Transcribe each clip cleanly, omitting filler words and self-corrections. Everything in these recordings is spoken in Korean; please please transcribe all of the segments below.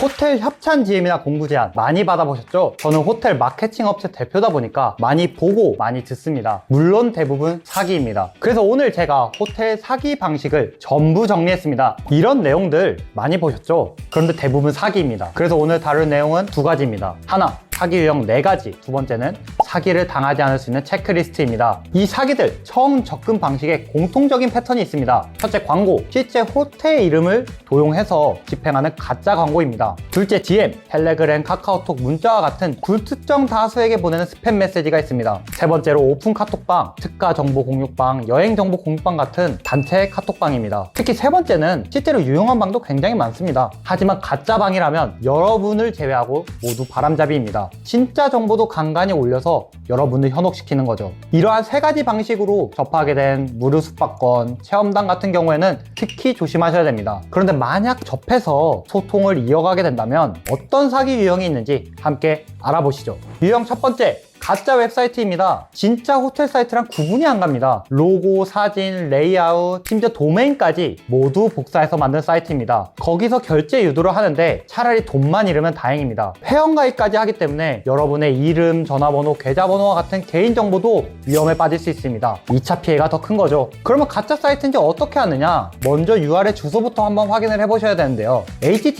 호텔 협찬 GM이나 공구 제안 많이 받아보셨죠? 저는 호텔 마케팅 업체 대표다 보니까 많이 보고 많이 듣습니다. 물론 대부분 사기입니다. 그래서 오늘 제가 호텔 사기 방식을 전부 정리했습니다. 이런 내용들 많이 보셨죠? 그런데 대부분 사기입니다. 그래서 오늘 다룰 내용은 두 가지입니다. 하나, 사기 유형 4가지. 두 번째는 사기를 당하지 않을 수 있는 체크리스트입니다. 이 사기들 처음 접근 방식에 공통적인 패턴이 있습니다. 첫째, 광고. 실제 호텔 이름을 도용해서 집행하는 가짜 광고입니다. 둘째, DM. 텔레그램, 카카오톡, 문자와 같은 불특정 다수에게 보내는 스팸 메시지가 있습니다. 세 번째로 오픈 카톡방, 특가 정보 공유방, 여행 정보 공유방 같은 단체 카톡방입니다. 특히 세 번째는 실제로 유용한 방도 굉장히 많습니다. 하지만 가짜 방이라면 여러분을 제외하고 모두 바람잡이입니다. 진짜 정보도 간간히 올려서 여러분을 현혹시키는 거죠. 이러한 세 가지 방식으로 접하게 된 무료 숙박권, 체험단 같은 경우에는 특히 조심하셔야 됩니다. 그런데 만약 접해서 소통을 이어가게 된다면 어떤 사기 유형이 있는지 함께 알아보시죠. 유형 첫 번째, 가짜 웹사이트입니다. 진짜 호텔 사이트랑 구분이 안 갑니다. 로고, 사진, 레이아웃, 심지어 도메인까지 모두 복사해서 만든 사이트입니다. 거기서 결제 유도를 하는데 차라리 돈만 잃으면 다행입니다. 회원가입까지 하기 때문에 여러분의 이름, 전화번호, 계좌번호와 같은 개인정보도 위험에 빠질 수 있습니다. 2차 피해가 더 큰 거죠. 그러면 가짜 사이트인지 어떻게 하느냐? 먼저 URL 주소부터 한번 확인을 해보셔야 되는데요.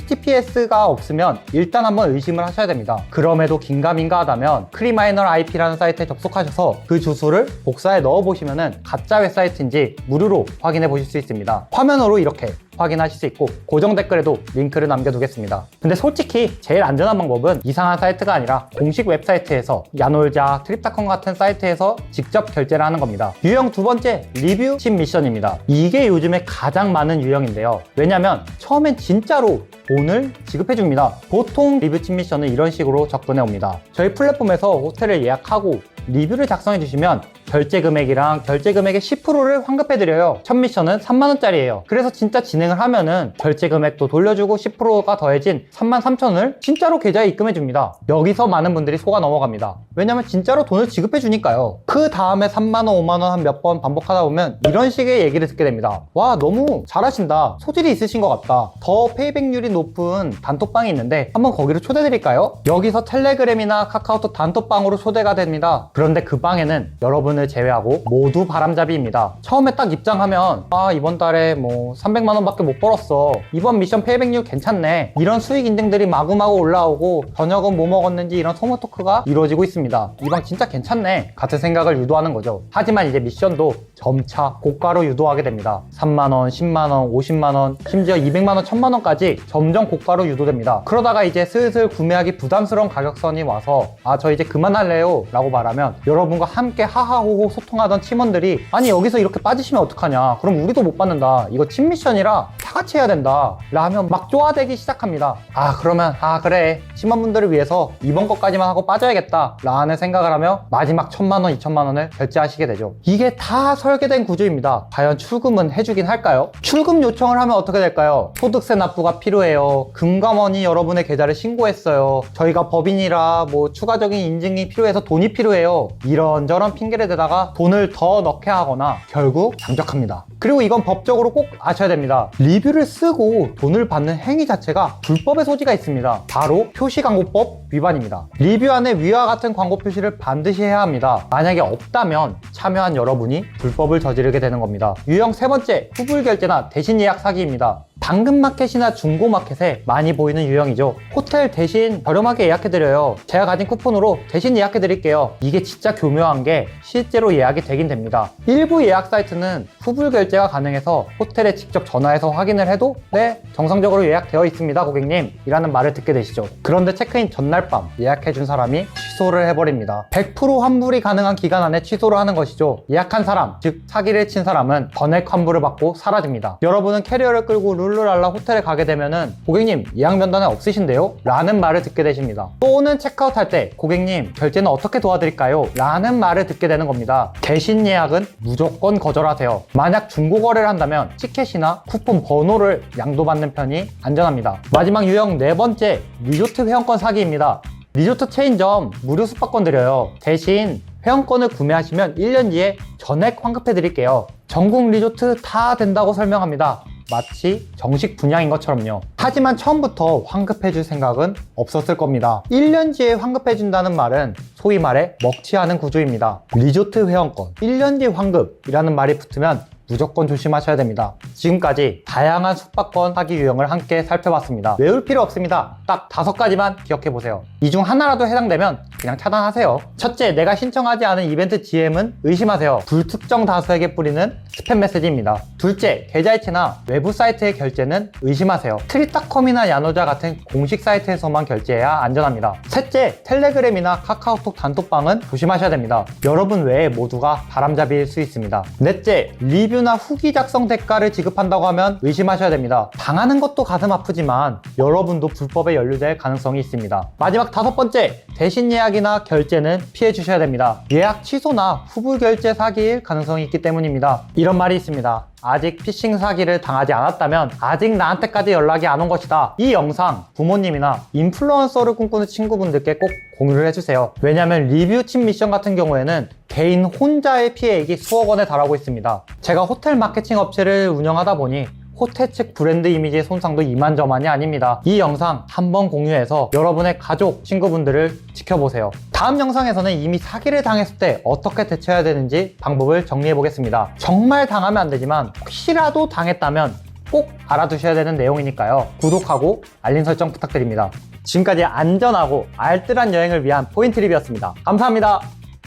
HTTPS가 없으면 일단 한번 의심을 하셔야 됩니다. 그럼에도 긴가민가 하다면 크리마이널 IP라는 사이트에 접속하셔서 그 주소를 복사해 넣어보시면 가짜 웹사이트인지 무료로 확인해 보실 수 있습니다. 화면으로 이렇게 확인하실 수 있고 고정 댓글에도 링크를 남겨두겠습니다. 근데 솔직히 제일 안전한 방법은 이상한 사이트가 아니라 공식 웹사이트에서 야놀자, 트립닷컴 같은 사이트에서 직접 결제를 하는 겁니다. 유형 두 번째, 리뷰 칩 미션입니다. 이게 요즘에 가장 많은 유형인데요. 왜냐면 처음엔 진짜로 돈을 지급해 줍니다. 보통 리뷰 칩 미션은 이런 식으로 접근해 옵니다. 저희 플랫폼에서 호텔을 예약하고 리뷰를 작성해 주시면 결제 금액이랑 결제 금액의 10%를 환급해드려요. 첫 미션은 3만원짜리예요. 그래서 진짜 진행을 하면은 결제 금액도 돌려주고 10%가 더해진 33,000원을 진짜로 계좌에 입금해줍니다. 여기서 많은 분들이 속아 넘어갑니다. 왜냐면 진짜로 돈을 지급해주니까요. 그 다음에 3만원, 5만원 한 몇 번 반복하다 보면 이런 식의 얘기를 듣게 됩니다. 와, 너무 잘하신다. 소질이 있으신 것 같다. 더 페이백률이 높은 단톡방이 있는데 한번 거기로 초대드릴까요? 여기서 텔레그램이나 카카오톡 단톡방으로 초대가 됩니다. 그런데 그 방에는 여러분을 제외하고 모두 바람잡이입니다. 처음에 딱 입장하면 이번 달에 뭐 300만원 밖에 못 벌었어. 이번 미션 페이백률 괜찮네. 이런 수익 인증들이 마구마구 올라오고 저녁은 뭐 먹었는지 이런 소모 토크가 이루어지고 있습니다. 이 방 진짜 괜찮네 같은 생각을 유도하는 거죠. 하지만 이제 미션도 점차 고가로 유도하게 됩니다. 3만원, 10만원, 50만원, 심지어 200만원, 1000만원까지 점점 고가로 유도됩니다. 그러다가 이제 슬슬 구매하기 부담스러운 가격선이 와서 저 이제 그만할래요 라고 말하면 여러분과 함께 하하호호 소통하던 팀원들이 아니 여기서 이렇게 빠지시면 어떡하냐, 그럼 우리도 못 받는다, 이거 팀 미션이라 다 같이 해야 된다 라 하면 막 쪼아대기 시작합니다. 그러면 그래, 팀원분들을 위해서 이번 것까지만 하고 빠져야겠다 라는 생각을 하며 마지막 1000만원, 2000만원을 결제하시게 되죠. 이게 다 설계된 구조입니다. 과연 출금은 해주긴 할까요? 출금 요청을 하면 어떻게 될까요? 소득세 납부가 필요해요. 금감원이 여러분의 계좌를 신고했어요. 저희가 법인이라 뭐 추가적인 인증이 필요해서 돈이 필요해요. 이런저런 핑계를 대다가 돈을 더 넣게 하거나 결국 잠적합니다. 그리고 이건 법적으로 꼭 아셔야 됩니다. 리뷰를 쓰고 돈을 받는 행위 자체가 불법의 소지가 있습니다. 바로 표시광고법 위반입니다. 리뷰 안에 위와 같은 광고 표시를 반드시 해야 합니다. 만약에 없다면 참여한 여러분이 불법을 저지르게 되는 겁니다. 유형 세 번째, 후불결제나 대신 예약 사기입니다. 당근마켓이나 중고마켓에 많이 보이는 유형이죠. 호텔 대신 저렴하게 예약해드려요. 제가 가진 쿠폰으로 대신 예약해드릴게요. 이게 진짜 교묘한 게 실제로 예약이 되긴 됩니다. 일부 예약 사이트는 후불 결제가 가능해서 호텔에 직접 전화해서 확인을 해도 네, 정상적으로 예약되어 있습니다 고객님 이라는 말을 듣게 되시죠. 그런데 체크인 전날 밤 예약해준 사람이 취소를 해버립니다. 100% 환불이 가능한 기간 안에 취소를 하는 것이죠. 예약한 사람, 즉 사기를 친 사람은 전액 환불을 받고 사라집니다. 여러분은 캐리어를 끌고 룰루랄라 호텔에 가게 되면은 고객님 예약 면단에 없으신데요? 라는 말을 듣게 되십니다. 또는 체크아웃 할 때 고객님 결제는 어떻게 도와드릴까요? 라는 말을 듣게 되는 겁니다. 대신 예약은 무조건 거절하세요. 만약 중고거래를 한다면 티켓이나 쿠폰 번호를 양도받는 편이 안전합니다. 마지막 유형 네 번째, 리조트 회원권 사기입니다. 리조트 체인점 무료 숙박권 드려요. 대신 회원권을 구매하시면 1년 뒤에 전액 환급해 드릴게요. 전국 리조트 다 된다고 설명합니다. 마치 정식 분양인 것처럼요. 하지만 처음부터 환급해줄 생각은 없었을 겁니다. 1년 뒤에 환급해준다는 말은 소위 말해 먹튀하는 구조입니다. 리조트 회원권 1년 뒤 환급이라는 말이 붙으면 무조건 조심하셔야 됩니다. 지금까지 다양한 숙박권 사기 유형을 함께 살펴봤습니다. 외울 필요 없습니다. 딱 5가지만 기억해보세요. 이 중 하나라도 해당되면 그냥 차단하세요. 첫째, 내가 신청하지 않은 이벤트 DM은 의심하세요. 불특정 다수에게 뿌리는 스팸 메시지입니다. 둘째, 계좌이체나 외부 사이트의 결제는 의심하세요. 트립닷컴이나 야노자 같은 공식 사이트에서만 결제해야 안전합니다. 셋째, 텔레그램이나 카카오톡 단톡방은 조심하셔야 됩니다. 여러분 외에 모두가 바람잡이일 수 있습니다. 넷째, 리뷰나 후기 작성 대가를 지급한다고 하면 의심하셔야 됩니다. 당하는 것도 가슴 아프지만 여러분도 불법에 연루될 가능성이 있습니다. 마지막 5번째, 대신 예약이나 결제는 피해 주셔야 됩니다. 예약 취소나 후불 결제 사기일 가능성이 있기 때문입니다. 이런 말이 있습니다. 아직 피싱 사기를 당하지 않았다면 아직 나한테까지 연락이 안 온 것이다. 이 영상 부모님이나 인플루언서를 꿈꾸는 친구분들께 꼭 공유를 해주세요. 왜냐하면 리뷰 칩 미션 같은 경우에는 개인 혼자의 피해액이 수억 원에 달하고 있습니다. 제가 호텔 마케팅 업체를 운영하다 보니 호텔 측 브랜드 이미지의 손상도 이만저만이 아닙니다. 이 영상 한번 공유해서 여러분의 가족, 친구분들을 지켜보세요. 다음 영상에서는 이미 사기를 당했을 때 어떻게 대처해야 되는지 방법을 정리해 보겠습니다. 정말 당하면 안 되지만 혹시라도 당했다면 꼭 알아두셔야 되는 내용이니까요. 구독하고 알림 설정 부탁드립니다. 지금까지 안전하고 알뜰한 여행을 위한 포인트 리뷰였습니다. 감사합니다.